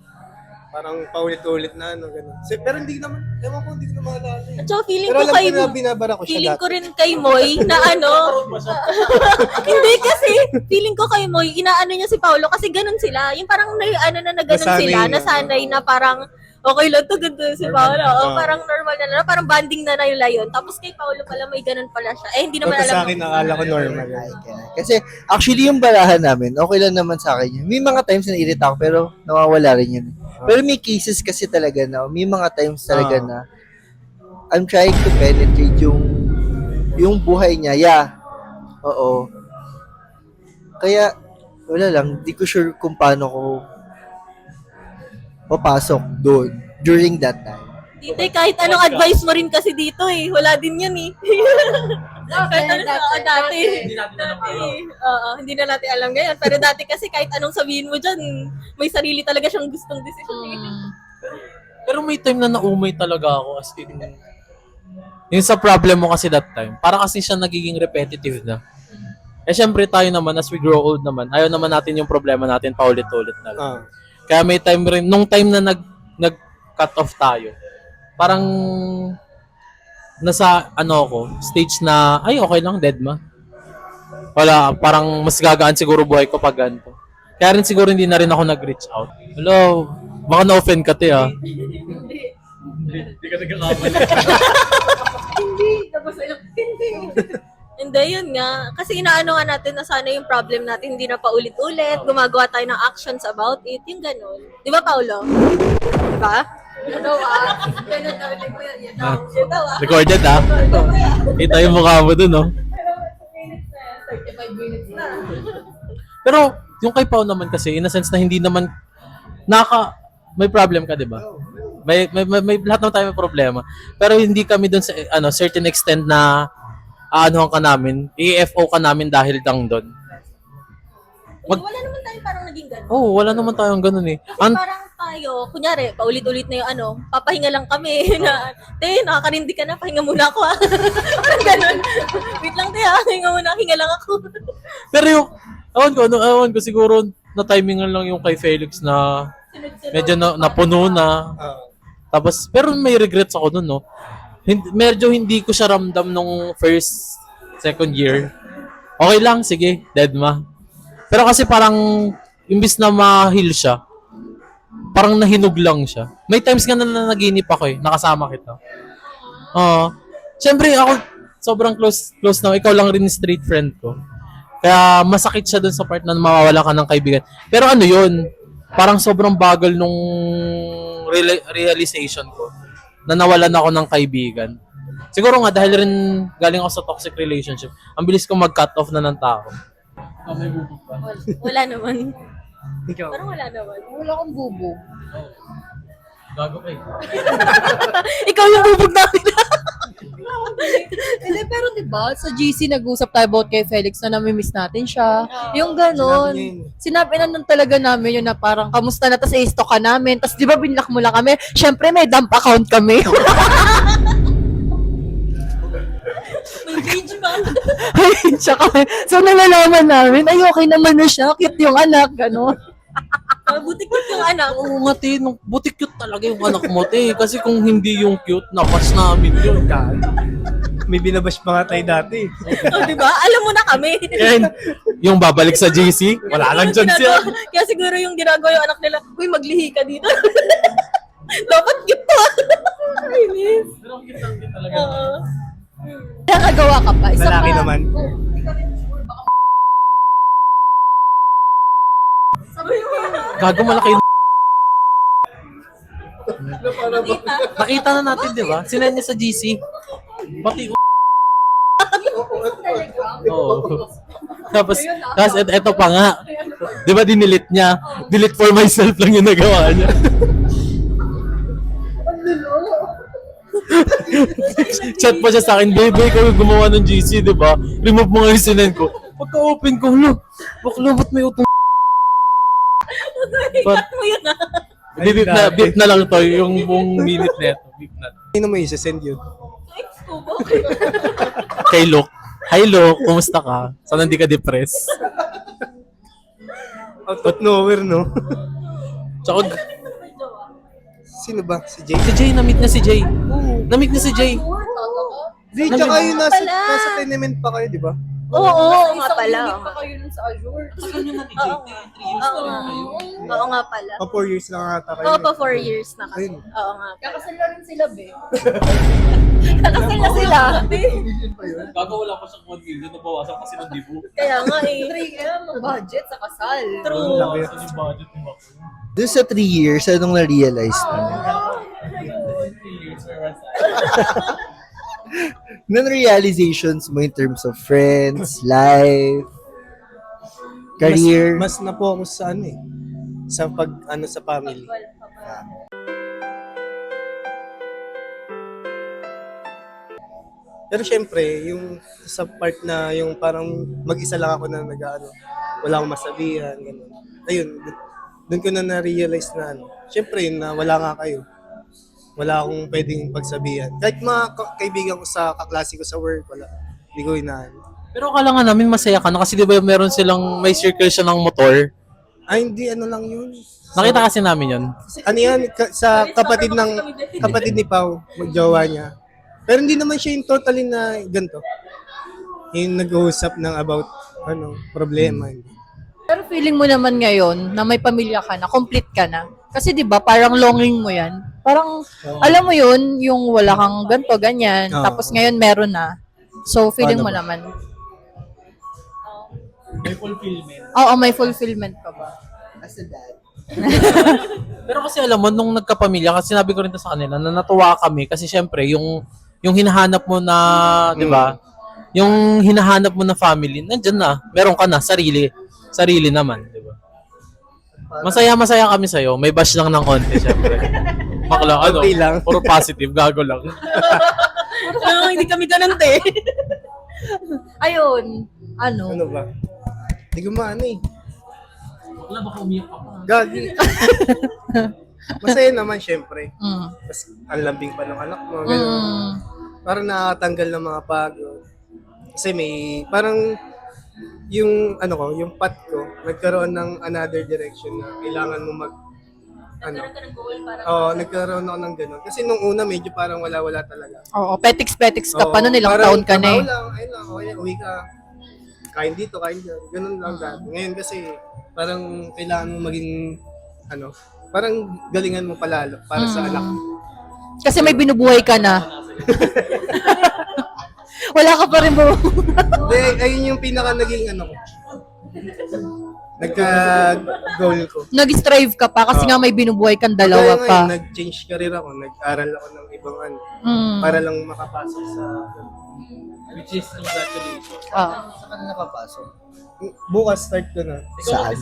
E: Parang paulit-ulit na gano'n. Pero hindi naman, ewan ko, hindi ko na maalala.
B: At saka feeling
E: Pero
B: ko
E: alam
B: kay
E: ko na binabara ko siya
B: feeling
E: dati.
B: ko rin kay Moy na hindi kasi feeling ko kay Moy inaano niya si Paolo kasi ganun sila. Yung parang na ganun
E: Nasanay
B: sila,
E: na.
B: nasanay na parang okay lang to, ganito si Paolo. Parang normal na parang banding na nila yun. Tapos kay Paolo pala may ganun pala siya. Hindi naman
E: Tapos sa
B: alam.
E: akin, akala ko normal.
D: Kasi actually yung barahan namin, okay lang naman sa akin yun. May mga times na irita ako pero nawawala rin yun. Pero may cases kasi talaga na, may mga times talaga na I'm trying to penetrate yung buhay niya. Yeah. Oo. Kaya, wala lang, di ko sure kung paano ko papasok doon during that time.
B: Dito kahit anong advice mo rin kasi dito wala din yan kahit ano sa dati. Oo, hindi na natin alam ngayon. Pero dati kasi kahit anong sabihin mo dyan, may sarili talaga siyang gustong desisyon.
C: Pero may time na naumay talaga ako as in. Yung sa problem mo kasi that time, parang kasi siya nagiging repetitive na. Syempre tayo naman, as we grow old naman, ayaw naman natin yung problema natin paulit-ulit na lang. Kaya may time rin, nung time na nag-cut off tayo, parang nasa stage na, ay okay lang, dead ma. Wala, parang mas gagaan siguro buhay ko pag ganito. Kaya rin siguro hindi na rin ako nag-reach out. Hello, baka na-offend ka te ha. Hindi ka nagkakamali.
B: Hindi, tapos hindi. Hindi, yun nga. Kasi inaano nga natin na sana yung problem natin hindi na paulit-ulit, gumagawa tayo ng actions about it, yung ganun. Di ba, Paolo? Di ba?
C: Recorded ha? Kita yung mukha mo dun, no? Pero, yung kay Pao naman kasi, in a sense na hindi naman, may problem ka, di ba? May lahat naman tayo may problema. Pero hindi kami dun sa, certain extent na, aanuhan ka namin, EFO ka namin dahil lang doon.
B: Wala naman tayo parang naging ganun.
C: Wala naman tayong ganun eh.
B: Kasi parang tayo, kunyari, paulit-ulit na yung papahinga lang kami na, nakakarindi ka na, pahinga muna ako parang ganun. Wait lang pahinga muna, hinga lang ako.
C: Pero yung, awan ko siguro na timingan lang yung kay Felix na medyo napuno na. Tapos, pero may regrets ako dun, no? Medyo hindi ko siya ramdam nung first, second year. Okay lang, sige, dead ma. Pero kasi parang, imbis na ma-heal siya, parang nahinog lang siya. May times nga na nanaginip ako nakasama kita. Siyempre ako, sobrang close na, ikaw lang rin street friend ko. Kaya masakit siya dun sa part na mawawala ka ng kaibigan. Pero yun, parang sobrang bagal nung realization ko na nawalan ako ng kaibigan. Siguro nga dahil rin galing ako sa toxic relationship, ang bilis ko mag-cut off na ng tao.
B: Wala naman.
E: Ikaw.
B: Parang wala naman.
A: Wala akong bubo.
C: Gago ka eh.
B: Ikaw yung bubog namin.
A: Hindi, pero diba, sa GC nag-usap tayo about kay Felix na nami-miss natin siya. Yung ganon. Sinabi na nun talaga namin yun na parang, kamusta na, tas i-stalk ka namin. Tas di ba binlock mo lang kami? Syempre may dump account kami.
B: May page pa.
A: Ay, siya kami. So nalalaman namin, ay okay naman na siya. Cute yung anak, ganon.
B: Butik yung anak.
C: Oo nga, te. Buti cute talaga yung anak mo, te. Kasi kung hindi yung cute, napas namin yun.
E: May binabash pa nga tayo dati.
B: Oh, di ba? Alam mo na kami.
C: And yung babalik sa GC, wala lang dyan siya.
B: Kaya siguro yung ginagawa yung anak nila, uy, maglihi ka dito. Dapat cute to. Ay, miss. Oo.
A: Nakagawa ka pa. Isa
E: Lalaki
A: pa.
E: naman.
C: Gago malaki yung... Nakita na natin, di ba? Sinend niya sa GC. Pati Oo. Tapos eto pa nga. Di ba dinilit niya? Delete for myself lang yung nagawa niya. Chat pa siya sa akin, baby, ikaw yung gumawa ng GC, di ba? Remove mo nga yung sinend ko. Pagka-open ko, lo, bakla, ba't may utong...
B: Cut mo yun ah.
C: Beep na lang to, yung buong minute na ito. Beep na.
E: Sino mo isa-send yun?
B: Ex ko ba?
C: Kay Luke. Hi Luke, kumusta ka? Sana hindi ka depressed?
E: Out of nowhere, no?
C: Tsaka,
E: Sino ba? Si Jay?
C: si Jay, na-meet niya si Jay. Na-meet niya si Jay.
E: Di, tsaka yung nasa tenement pa kayo, di ba?
B: Oo, nga pala.
A: Unit pa kayo nun sa Azure.
B: Oo nga pala.
E: 4 years lang ata kayo.
B: Oo, pa 4 years na kasi.
E: Ayun.
B: Oo nga pala.
A: Kakasal na rin sila, be.
B: Kakasal na sila.
C: Bago wala pa siyang 1 million, nabawasan kasi ng dibu.
B: Kaya nga eh.
A: 3M, budget sa kasal.
B: True.
C: Nabawasan yung budget ni Mako.
D: Doon sa 3 years, anong na-realize mo? Non-realizations mo in terms of friends, life, career.
E: Mas na-focus sa ano eh. Sa sa family. Pero syempre, yung sa part na yung parang mag-isa lang ako na nag-ano, wala akong masabihan, gano'n. Ayun, doon ko na na-realize na ano. Syempre, na wala nga kayo. Wala akong pwedeng pagsabihan. Kahit mga kaibigan ko sa kaklase ko sa work, wala. Hindi ko inaano.
C: Pero akala nga namin masaya ka na kasi di ba meron silang, may circle siya ng motor.
E: Ay, hindi, ano lang yun.
C: Nakita kasi namin yun.
E: Ano yan, sa kapatid ni Pau, magjowa niya. Pero hindi naman siya yung totally na ganito. Yung nag-uusap ng about problema.
A: Pero feeling mo naman ngayon na may pamilya ka na, complete ka na. Kasi 'di ba, parang longing mo 'yan. Parang alam mo 'yun, yung wala kang ganto ganyan,
E: Oo.
A: tapos ngayon meron na. So feeling mo
E: Paano ba?
A: naman.
C: May fulfillment.
A: Oo, may fulfillment ka ba?
D: As a dad.
C: Pero kasi alam mo, nung nagkapamilya, kasi sinabi ko rin to sa kanila, na natuwa kami kasi syempre, yung hinahanap mo na, di ba? Yung hinahanap mo na family, nandyan na. Meron ka na, sarili. Sarili naman, di ba? Masaya kami sa'yo. May bash lang ng konti, syempre. Bakla,
E: Konti lang.
C: puro positive, gago lang.
B: Hindi kami ganun te.
A: Ayun, ano?
E: Ano ba? Hindi ko maano eh.
C: Bakla, baka umiyak ka pa.
E: Gagi. Masaya naman syempre.
A: Mm.
E: Mas ang lambing pa ng anak mo. Ganun.
A: Mm.
E: Parang nakatanggal ng mga pagod. Kasi may, parang yung yung path ko, nagkaroon ng another direction na kailangan mo nagkaroon ako ng ganun. Kasi nung una medyo parang wala-wala talaga.
A: Oo, petiks-petiks ka pa
E: Oo,
A: noon, ilang
E: parang
A: taon ka na eh.
E: trabaho lang, ayun lang, okay, uwi ka. Kain dito, kain dyan. Ganun lang dati. Ngayon kasi parang kailangan mo maging parang galingan mo palalo para sa anak.
A: Kasi may binubuhay ka na. Wala ka pa rin bro.
E: Hindi, ayun yung pinaka naging nagka-goal ko.
A: Nag-strive ka pa kasi nga may binubuhay kang dalawa
E: Kaya
A: pa.
E: ngayon, nag-change career ako, nag-aral ako ng ibang
A: Mm.
E: para lang makapasok sa
C: Which is congratulations.
A: Ah.
D: ka na napapasok?
E: Bukas start ko na.
D: Saan?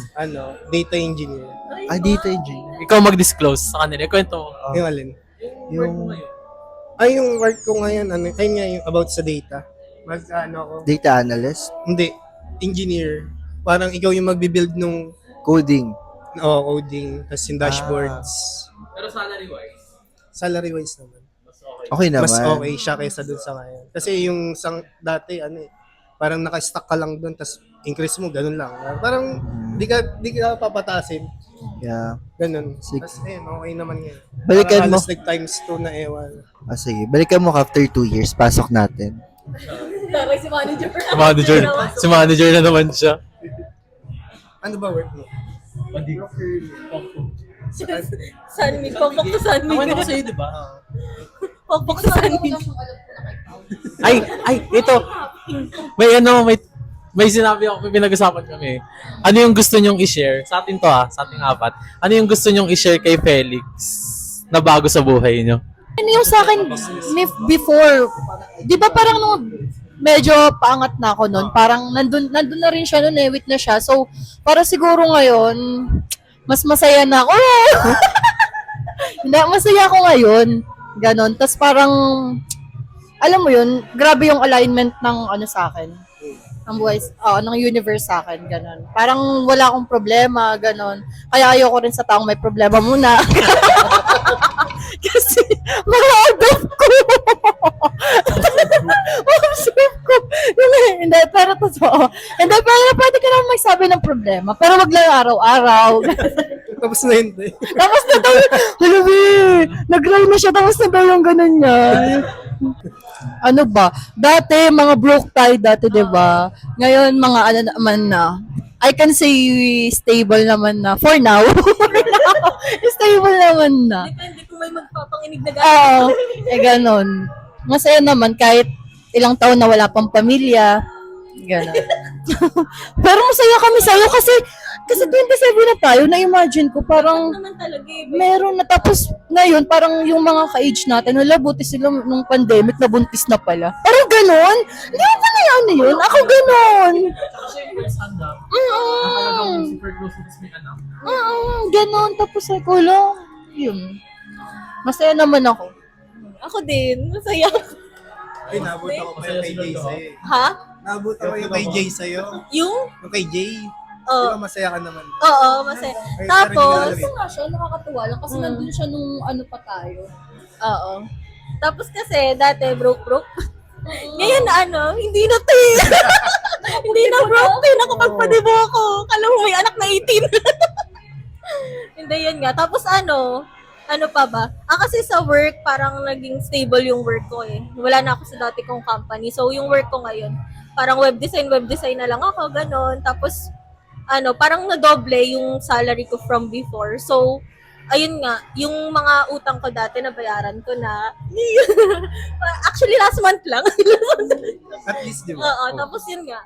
E: Data engineer.
D: Data engineer.
C: Ikaw mag-disclose sa kanila. Kwento mo.
E: Yung alin?
D: Yung
E: Yung work ko ngayon, ayun nga yung about sa data. Ako?
D: data analyst,
E: Hindi, engineer. Parang ikaw yung magbibuild nung
D: coding.
E: coding, tapos yung dashboards.
C: Pero salary-wise,
E: Salary-wise naman.
D: Okay naman.
E: Mas okay siya kaysa dun sa ngayon. Kasi yung dati, parang naka-stuck ka lang dun, tapos increase mo, ganun lang. Parang di ka papatasin.
D: Yeah.
E: Ganun.
D: Sige.
E: Tapos okay naman yun.
D: Balikan mo.
E: Halos like times 2 na ewan.
D: Sige. Balikan mo after 2 years. Pasok natin.
B: Tawag si manager.
C: Si manager na naman siya.
E: Ano ba work mo?
B: Sanmi. Pokpok to Sanmi.
C: Naman ako sa'yo, di ba?
B: Pokpok to Sanmi.
C: Ito. May sinabi ako, may pinag-usapan kami. Ano yung gusto nyong i-share? Sa atin to sa ating apat. Ano yung gusto nyong i-share kay Felix na bago sa buhay nyo?
A: Ano yung sa akin before, di ba parang nung medyo paangat na ako noon, parang nandun na rin siya noon, witness siya. So, para siguro ngayon, mas masaya na ako. Hindi, masaya ako ngayon. Ganon. Tapos parang, alam mo yun, grabe yung alignment ng sa akin. Ang buhay, ng universe sa akin, ganon. Parang wala akong problema, ganon. Kaya ayoko rin sa taong may problema muna. Kasi, mga adult ko. Observe ko. Hindi, pero totoo. Hindi, pero pwede ka naman magsabi ng problema. Pero wag lang araw-araw.
E: Tapos na yun.
A: Tapos na daw, halabi, nag-ray na siya, tapos na daw yung ganun niya. Ano ba? Dati, mga broke tayo dati, di ba? Ngayon, mga naman na. I can say stable naman na. For now. Stable naman na.
B: Depende kung may magpapanginig na
A: Oo. Ganon. Masaya naman kahit ilang taon na wala pang pamilya. Ganon. Pero masaya kami sa'yo kasi 27 na tayo, na-imagine ko parang
B: naman talaga
A: meron na. Tapos ngayon, parang yung mga ka-age natin, wala, buti sila nung pandemic, nabuntis na pala. Parang ganon. Hindi mo pa na yun. Ako ganon. Ganon. Tapos ako lang. Yun. Masaya naman ako.
B: Ako din. Masaya ako.
E: Ay, nabot ako pa yung kay Jay sa'yo.
B: Ha?
E: Nabot ako yung kay Jay sa'yo.
B: Yung?
E: Yung kay Jay.
B: Oo.
E: Di ba masaya ka naman?
B: Oo, masaya.
E: Ay,
B: Tapos,
E: pero
A: Nga siya, nakakatuwa lang kasi nandun siya nung ano pa tayo.
B: oo. Tapos kasi, dati broke. Ngayon hindi na tayo. Hindi na broke tayo. Nakapagpadibo ako. Kala mo may anak na 18. Hindi, yun nga. Tapos ano pa ba? Kasi sa work, parang naging stable yung work ko eh. Wala na ako sa dati kong company. So, yung work ko ngayon, parang web design na lang ako, ganon. Tapos, parang nadoble yung salary ko from before. So, ayun nga, yung mga utang ko dati, nabayaran ko na. Actually, last month lang.
E: At least, di ba?
B: Oo, tapos yun nga.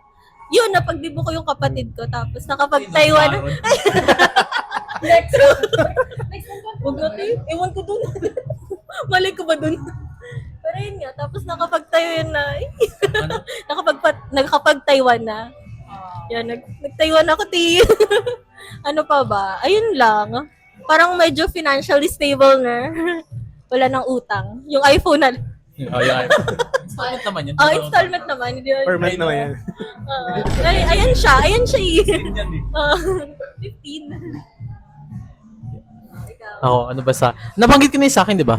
B: Yun, napagdibo ko yung kapatid ko. Tapos nakapag-Taiwan. Next Huwag natin. Ewan ko dun. Mali ko ba dun? Pero yun nga, tapos nakapag-Taiwan na. Nakapag-Taiwan na. Yan, nag-Taiwan ako, ti. Ano pa ba? Ayun lang. Parang medyo financially stable na. Wala nang utang. Yung iPhone na.
C: Installment naman yun.
B: Installment naman.
E: Permit naman yan.
B: Ayan siya. Eh. 15.
C: Ako, ano ba nabanggit ko na yung sa akin, di ba?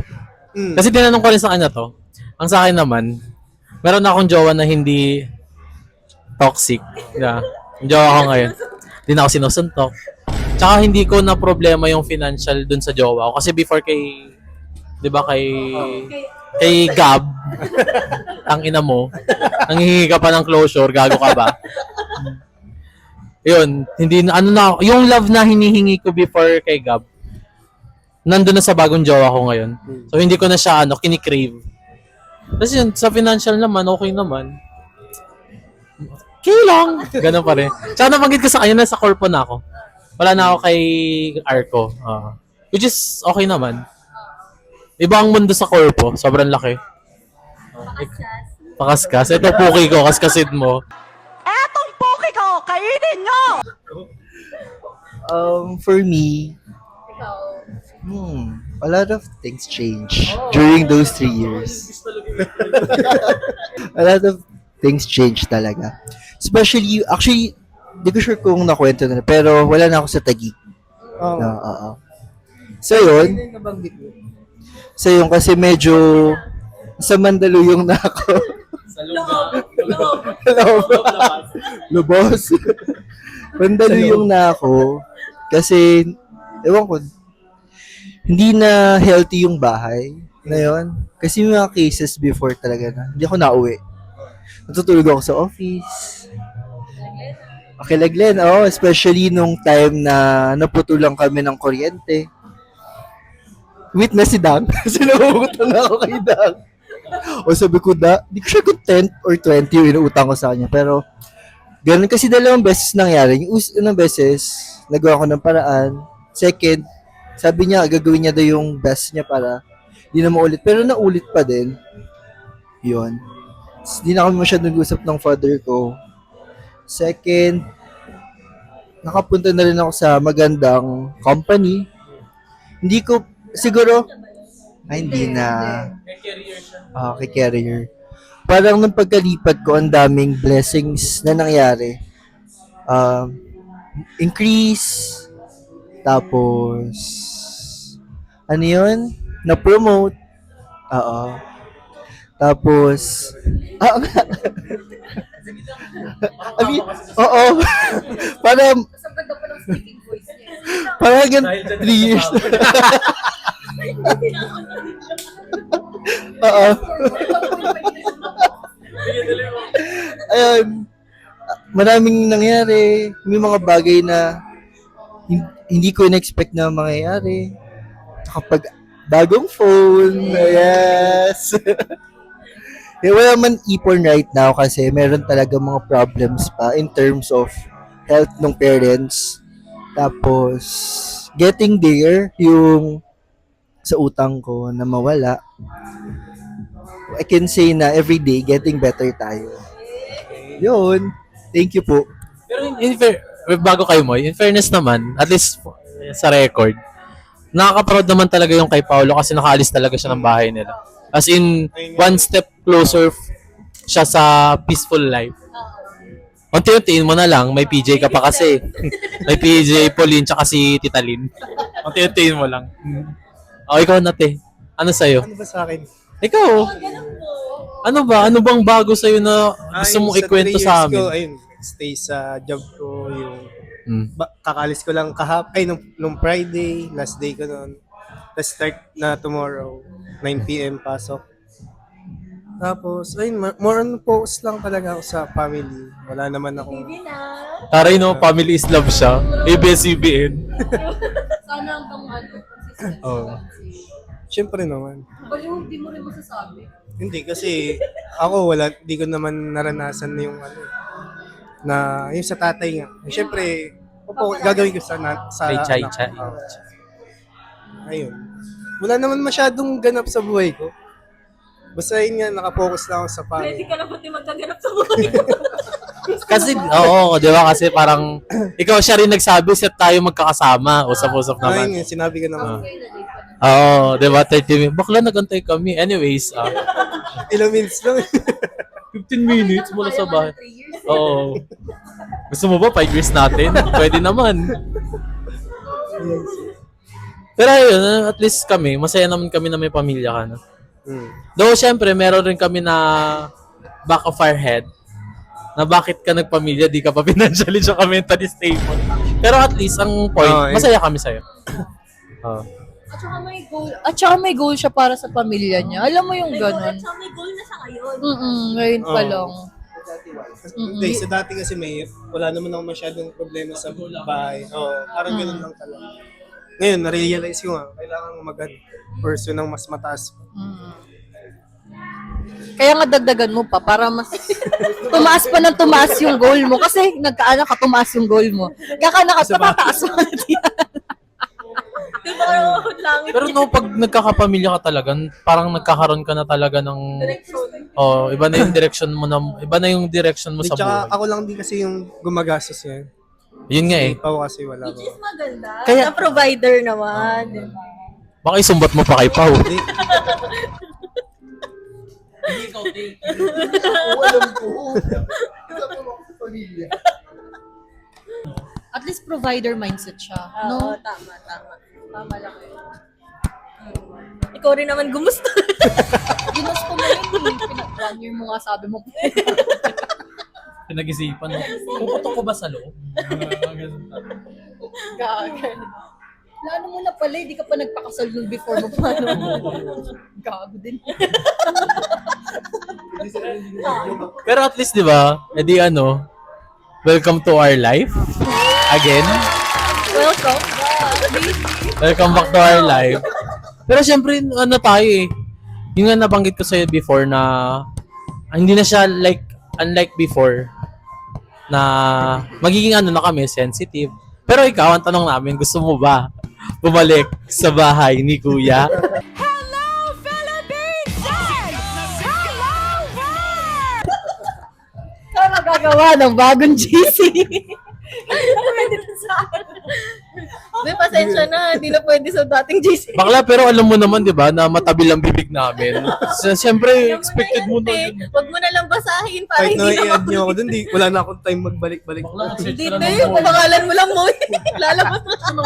E: Mm.
C: Kasi tinanong ko rin sa kanya to. Ang sa akin naman, meron akong jowa na hindi toxic. Yeah. Yung jowa ko ngayon. Hindi na ako sinusuntok. Tsaka hindi ko na problema yung financial dun sa jowa ko. Kasi before kay, di ba kay Gab, ang ina mo, nanghihingi ka pa ng closure, gago ka ba? Yun, hindi na, yung love na hinihingi ko before kay Gab, nandun na sa bagong jowa ko ngayon. So, hindi ko na siya, kinikrave. Tapos yun, sa financial naman, okay naman. Okay lang. Ganun pa rin. Tsaka nabanggit ko sa kanya, nasa corpo na ako. Wala na ako kay Arco. Which is, okay naman. Iba ang mundo sa corpo. Sobrang laki. Pakaskas. Ito, puki ko. Kaskasid mo.
F: Etong
D: For me, a lot of things change during those 3 years. A lot of things change talaga. Especially, actually, di ko sure kung nakwento na, pero wala na ako sa Taguig.
E: Oo.
D: Oo. So yun, so yun kasi medyo sa Mandaluyong na ako. Lubos. Mandaluyong na ako kasi, ewan ko, hindi na healthy yung bahay na yun. Kasi yung mga cases before talaga na, hindi ako nauwi. Natutulog ako sa office. Okay, Laglen, especially nung time na naputulang kami ng kuryente. Witness si Dang. Sinabutan na ako kay Dang. O sabi ko, di ko siya kung 10 or 20 yung inuutang ko sa kanya. Pero, ganun kasi 2 beses nangyari. Yung unang beses, nagawa ko ng paraan. Second, sabi niya, gagawin niya daw yung best niya para di na maulit. Pero naulit pa din. Yun. Di na kami masyadong nag-usap ng father ko. Second, nakapunta na rin ako sa magandang company. Hindi ko, siguro, hindi na. Kay Carrier. Parang nung pagkalipat ko, ang daming blessings na nangyari. Increase, tapos, ano yun? Na-promote. Oo. Tapos, I mean, oo. Parang 3 years. Oo. Ayun. Maraming nangyari. May mga bagay na hindi ko in-expect na mangyayari. Kapag bagong phone, yes. Wala man ipon right now kasi meron talaga mga problems pa in terms of health ng parents. Tapos, getting there, yung sa utang ko na mawala, I can say na everyday, getting better tayo. Yun. Thank you po.
C: Pero bago kayo mo, in fairness naman, at least sa record, nakaka-proud naman talaga yung kay Paolo kasi nakaalis talaga siya ng bahay nila. As in, one step closer siya sa peaceful life. Unti-untiin mo na lang, may PJ ka pa kasi. May PJ Pauline tsaka si Tita Lynn. Unti-untiin mo lang. O, ikaw na, te. Ano sa'yo?
E: Ano ba sa akin?
C: Ikaw. Ano ba? Ano bang bago sa'yo na gusto mong ikwento sa amin?
E: Ayun, stay sa job ko, yung kakalis ko lang nung Friday, last day ko noon. Tapos start na tomorrow, 9 p.m. pasok. Tapos, ayun, more on focus lang talaga ako sa family. Wala naman akong...
C: Taray no, family is love siya. ABS-CBN.
A: Sana hanggang
C: Oh.
E: Siyempre naman.
A: Baliw, di mo rin masasabi.
E: Hindi, kasi ako di ko naman naranasan yung yung sa tatay nga. Siyempre, gagawin ko sa
C: Kay Chay
E: anak.
C: Chay.
E: Ayun. Wala naman masyadong ganap sa buhay ko. Basta yun nga, nakapokus lang ako sa family.
B: Pwede ka na pati magkaganap sa buhay ko.
C: Kasi, oo, di ba? Kasi parang, ikaw siya rin nagsabi, set tayo magkakasama. Usap-usap naman.
E: Ayun, sinabi ko naman.
C: Oo, di ba? 30 minutes. Bakla nagantay kami. Anyways,
E: Ilang minutes lang.
C: 15 minutes mula sa bahay. Oo. Gusto mo ba 5 years natin? Pwede naman. Pero ayun, at least kami, masaya naman kami na may pamilya ka na. Though, syempre, meron rin kami na back of our head na bakit ka nagpamilya, di ka pa financially tsaka mentally stable. Pero at least, ang point, masaya kami sa'yo.
A: At saka may goal siya para sa pamilya niya. Alam mo yung ganun.
B: At saka may goal na siya ngayon.
A: Ngayon pa lang.
E: Hindi, sa dati kasi wala naman ako masyadong problema sa bahay. Parang ganun lang talaga. Ngayon, na-realize ko nga, kailangan pursue ng mas mataas.
A: Kaya nga dagdagan mo pa para mas tumaas pa ng tumaas yung goal mo. Kasi nagkaanak ka, tumaas yung goal mo. Kaya ka patataas mo.
B: langit.
C: Pero no, pag nagkakapamilya ka talaga, parang nagkakaroon ka na talaga ng... iba na yung direction mo iba na yung direction mo sa
E: Tsaka
C: buhay.
E: ako lang din kasi yung gumagastos yan.
C: Yun nga eh.
E: Ikaw kasi wala
B: Which
E: ko.
B: is maganda.
C: Kaya-
B: Na provider naman. Diba?
C: Baka isumbat mo pa kay Pao.
D: Alam ko. Kasama ko sa pamilya.
A: At least provider mindset siya.
B: Oo,
A: No?
B: tama. Tama lang yun. Ikaw rin naman gumusto.
A: Ginusto mo yun eh. 1 year mo nga sabi mo.
C: Pinag-isipan mo. Puputok ko ba sa loob?
A: Gagal. Plano mo na pala, hindi ka pa nagpakasal nun before mo pa. Gago din.
C: Pero at least, di ba? Edi welcome to our life. Again.
B: Welcome.
C: Welcome back to our life. Pero syempre, tayo eh. Yung nga nabanggit ko sa'yo before na hindi na siya unlike before na magiging na kami, sensitive. Pero ikaw, ang tanong namin, gusto mo ba bumalik sa bahay ni Kuya?
F: Hello, Philippines! Hello, world!
A: Saan magagawa ng bagong GC?
B: Pwede na sa akin. May pasensya na, hindi na pwede sa dating JC.
C: Bakla, pero alam mo naman, di ba, na matabi lang bibig namin. Siyempre, expected mo na yun.
B: Huwag mo na lang basahin para
E: Kahit
B: hindi
E: na
B: na
E: i-add niyo ako dun, wala na akong time magbalik-balik.
B: Hindi pangalan mo lang mo. Lalabas mo.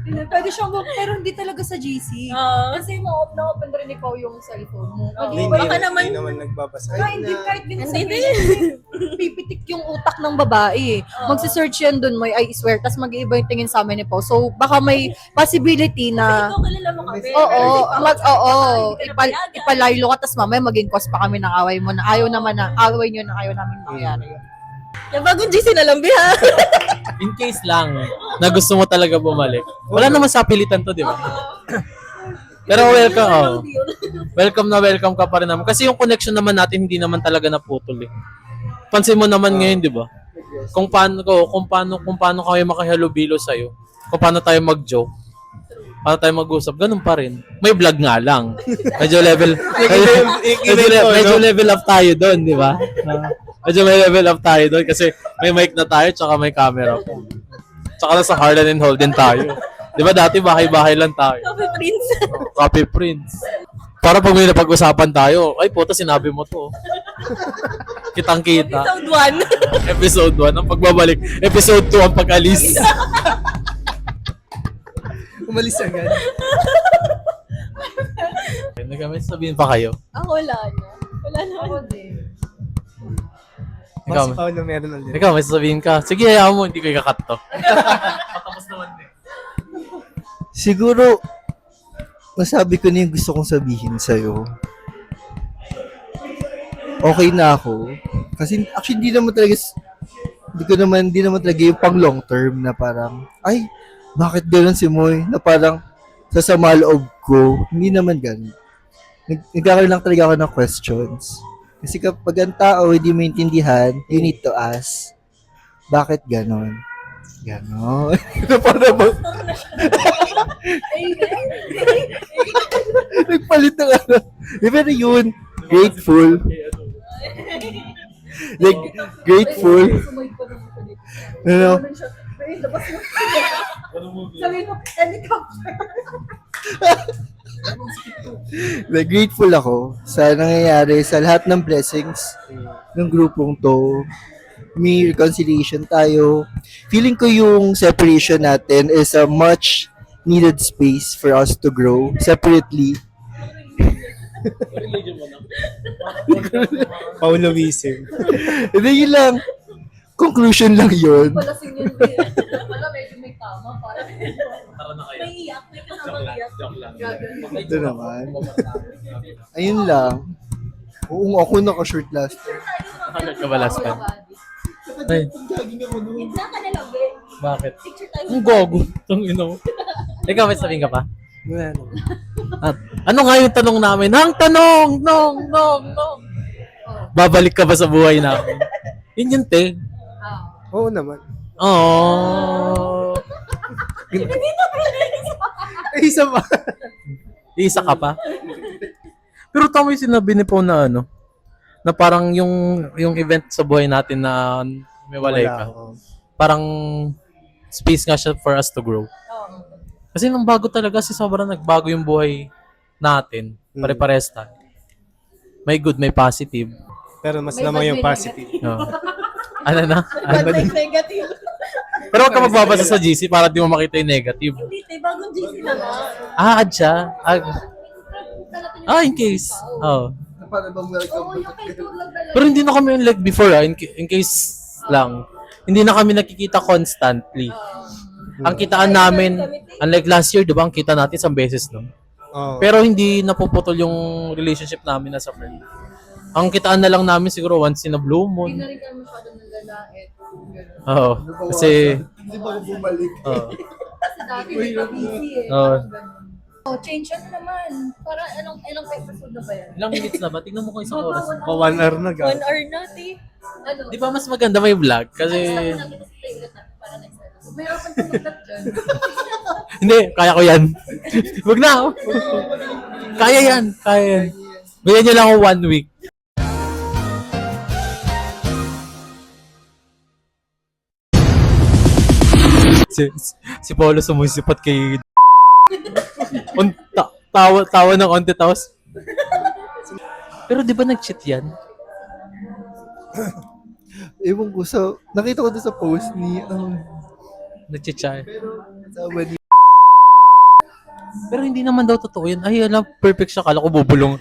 A: Pwede siyang pero hindi talaga sa GC. Kasi mo-off na open rin ikaw yung cellphone mo.
E: Hindi
B: Baka naman-
E: naman nagbabasa.
A: Kahit din sa
B: Hindi.
A: Facebook, pipitik yung utak ng babae. Magsisearch yan dun mo, I swear, tas mag-iiba yung tingin sa amin ni Pao. So, baka may possibility na,
B: Ikaw kilala mo kami.
A: ipalaylo ka, tas mamaya maging cause pa kami ng away mo na ayaw namin mangyari.
B: Yung bagong JC na lang, biha.
C: In case lang na gusto mo talaga bumalik. Wala naman sa pilitan to, di ba? Pero welcome ka pa rin naman. Kasi yung connection naman natin hindi naman talaga naputol eh. Pansin mo naman ngayon, di ba? Kung paano kami makahalubilo sa'yo. Kung paano tayo mag-joke. Paano tayo mag-usap. Ganun pa rin. May vlog nga lang. Medyo level up tayo doon, di ba? Medyo may level up tayo doon kasi may mic na tayo tsaka may camera po. Tsaka nasa Harlan and Holden tayo. Di ba dati bahay-bahay lang tayo.
B: Coffee Prince.
C: Copy Prince. Para pag may napag-usapan tayo, ay puta sinabi mo to. Kitang-kita.
B: Episode 1.
C: Episode 1 ang pagbabalik. Episode 2 ang pag-alis.
E: Umalis agad.
C: Nagkamay sabihin pa kayo.
B: Wala na. Wala na.
A: Ako din.
C: Ikaw,
E: Mas Paolo meron ulit.
C: ikaw may sasabihin ka. Sige, hayaan mo, hindi ko ikakat to. Patapos naman din.
D: Siguro, masabi ko na yung gusto kong sabihin sa'yo. Okay na ako. Kasi actually hindi naman talaga yung pang long term na parang, ay, bakit gano'n si Moy? Na parang sasama loob ko. Hindi naman gano'n. Nagkakaroon lang talaga ako ng questions. Kasi kapag ang tao hindi maintindihan, you need to ask, bakit gano'n? Gano'n. Para ba? Nagpalit ng ano. Pero yun, grateful. Like, grateful. Ano? Like, grateful ako sa nangyayari, sa lahat ng blessings ng grupong to. May reconciliation tayo. Feeling ko yung separation natin is a much needed space for us to grow separately.
E: Pauloism.
D: And then yun lang. Conclusion lang yun.
A: Palasing yun din. Wala, medyo may tama. Parang
B: May iyak. May kasamang iyak.
D: Ito naman. Ayun lang. Oo, ako naka-short last.
C: Nagkabalas ka. Ay,
B: Itna ka na lang, be.
C: bakit?
B: Picture tayo.
C: Ang gogo. Itong ino. Ikaw, may sabihin ka pa?
E: Wala naman.
C: At, ano nga yung tanong namin? Ang tanong! Nong! Babalik ka ba sa buhay namin? Yun yun, te.
E: Oo naman.
C: Oh.
B: Hindi na pwede.
E: Isa pa.
C: Isa ka pa. Pero tama yung sinabi ni Pao na ano, na parang yung event sa buhay natin na may walay ka.
E: Oo.
C: Parang space nga siya for us to grow. Kasi nung bago talaga, sobrang nagbago yung buhay natin. Pare-pares tayo. May good, may positive.
E: Pero mas lamang yung positive.
C: Oo. Ano na? Ano na?
B: Negative.
C: Pero huwag ka magbabasa sa GC para di mo makita yung negative.
B: Hindi, bagong GC na nga.
C: Add siya. In case. Oh.
D: Para bang welcome.
C: Pero hindi na kami like before in case lang. Hindi na kami nakikita constantly. Ang kitaan namin, unlike last year, di ba, ang kita natin isang beses, no?
E: Oo.
C: Pero hindi napuputol yung relationship namin as a friend. Ang kitaan na lang namin siguro once in a blue moon.
A: Hindi na rin kami masyadong nalalait.
C: Oo. Kasi,
D: Hindi ba ako bumalik?
C: oo.
A: Kasi dati hindi pa busy eh.
C: Oo.
A: Parang ganun. Oh, change ano naman. Para anong episode na ba yan?
C: Ilang minutes na ba? Tingnan mo kung isang oras.
E: Pa 1 hour na
B: 1
E: ga.
B: hour na, te.
A: Ano?
C: Di ba mas maganda may vlog? Kasi,
A: Para next episode. May open to ulit dyan.
C: hindi, kaya ko yan. Wag na. Kaya yan. Kaya yan. Bigyan niyo lang ako 1 week. Si Paulo sumusipat kay tawa ng onte tapos. Pero di ba nag-cheat yan?
D: Ewan ko sa, nakita ko doon sa post ni,
C: Nag-cheat siya.
D: sabi ni,
C: Pero hindi naman daw totoo yan. Ay, alam, perfect siya. Kala ko bubulong.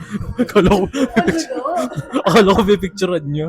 C: Akala ko pipicturean niya.